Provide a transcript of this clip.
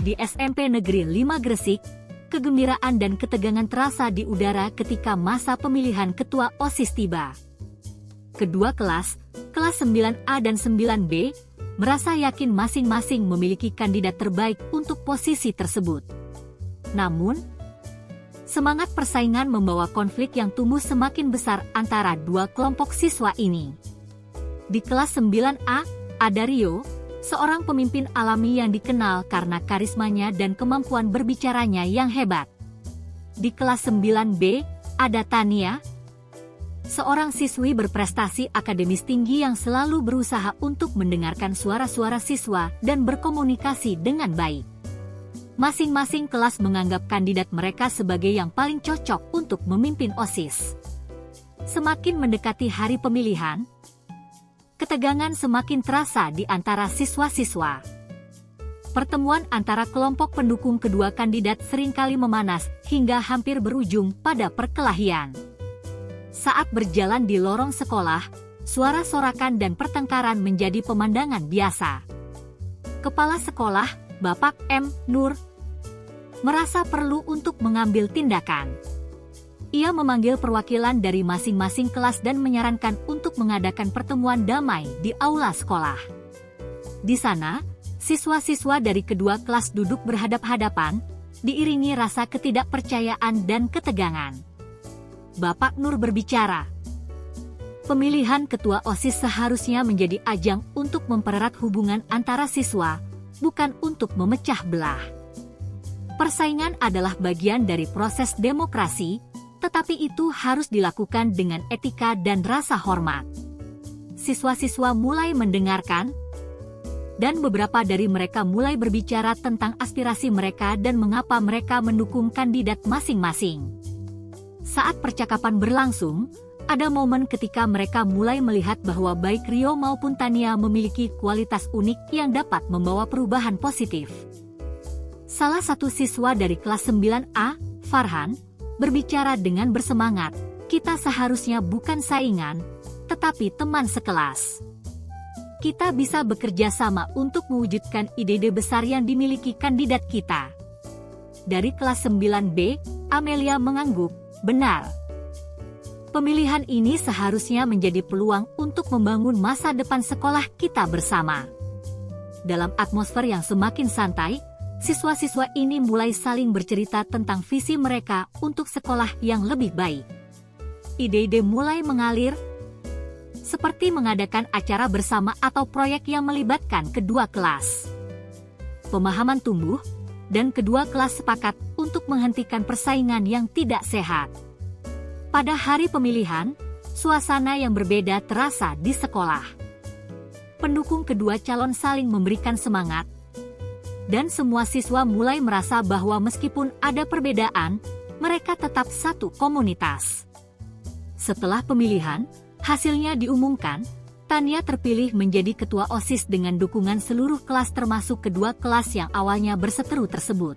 Di SMP Negeri 5 Gresik, kegembiraan dan ketegangan terasa di udara ketika masa pemilihan ketua OSIS tiba. Kedua kelas 9A dan 9B, merasa yakin masing-masing memiliki kandidat terbaik untuk posisi tersebut. Namun, semangat persaingan membawa konflik yang tumbuh semakin besar antara dua kelompok siswa ini. Di kelas 9A, ada Rio, seorang pemimpin alami yang dikenal karena karismanya dan kemampuan berbicaranya yang hebat. Di kelas 9B, ada Tania, seorang siswi berprestasi akademis tinggi yang selalu berusaha untuk mendengarkan suara-suara siswa dan berkomunikasi dengan baik. Masing-masing kelas menganggap kandidat mereka sebagai yang paling cocok untuk memimpin OSIS. Semakin mendekati hari pemilihan, ketegangan semakin terasa di antara siswa-siswa. Pertemuan antara kelompok pendukung kedua kandidat seringkali memanas hingga hampir berujung pada perkelahian. Saat berjalan di lorong sekolah, suara sorakan dan pertengkaran menjadi pemandangan biasa. Kepala sekolah, Bapak M. Nur, merasa perlu untuk mengambil tindakan. Ia memanggil perwakilan dari masing-masing kelas dan menyarankan untuk mengadakan pertemuan damai di aula sekolah. Di sana, siswa-siswa dari kedua kelas duduk berhadap-hadapan, diiringi rasa ketidakpercayaan dan ketegangan. Bapak Nur berbicara, "Pemilihan ketua OSIS seharusnya menjadi ajang untuk mempererat hubungan antara siswa, bukan untuk memecah belah. Persaingan adalah bagian dari proses demokrasi, tetapi itu harus dilakukan dengan etika dan rasa hormat." Siswa-siswa mulai mendengarkan, dan beberapa dari mereka mulai berbicara tentang aspirasi mereka dan mengapa mereka mendukung kandidat masing-masing. Saat percakapan berlangsung, ada momen ketika mereka mulai melihat bahwa baik Rio maupun Tania memiliki kualitas unik yang dapat membawa perubahan positif. Salah satu siswa dari kelas 9A, Farhan, berbicara dengan bersemangat, "Kita seharusnya bukan saingan, tetapi teman sekelas. Kita bisa bekerja sama untuk mewujudkan ide-ide besar yang dimiliki kandidat kita." Dari kelas 9B, Amelia mengangguk, "Benar. Pemilihan ini seharusnya menjadi peluang untuk membangun masa depan sekolah kita bersama." Dalam atmosfer yang semakin santai, siswa-siswa ini mulai saling bercerita tentang visi mereka untuk sekolah yang lebih baik. Ide-ide mulai mengalir, seperti mengadakan acara bersama atau proyek yang melibatkan kedua kelas. Pemahaman tumbuh, dan kedua kelas sepakat untuk menghentikan persaingan yang tidak sehat. Pada hari pemilihan, suasana yang berbeda terasa di sekolah. Pendukung kedua calon saling memberikan semangat, dan semua siswa mulai merasa bahwa meskipun ada perbedaan, mereka tetap satu komunitas. Setelah pemilihan, hasilnya diumumkan, Tania terpilih menjadi ketua OSIS dengan dukungan seluruh kelas termasuk kedua kelas yang awalnya berseteru tersebut.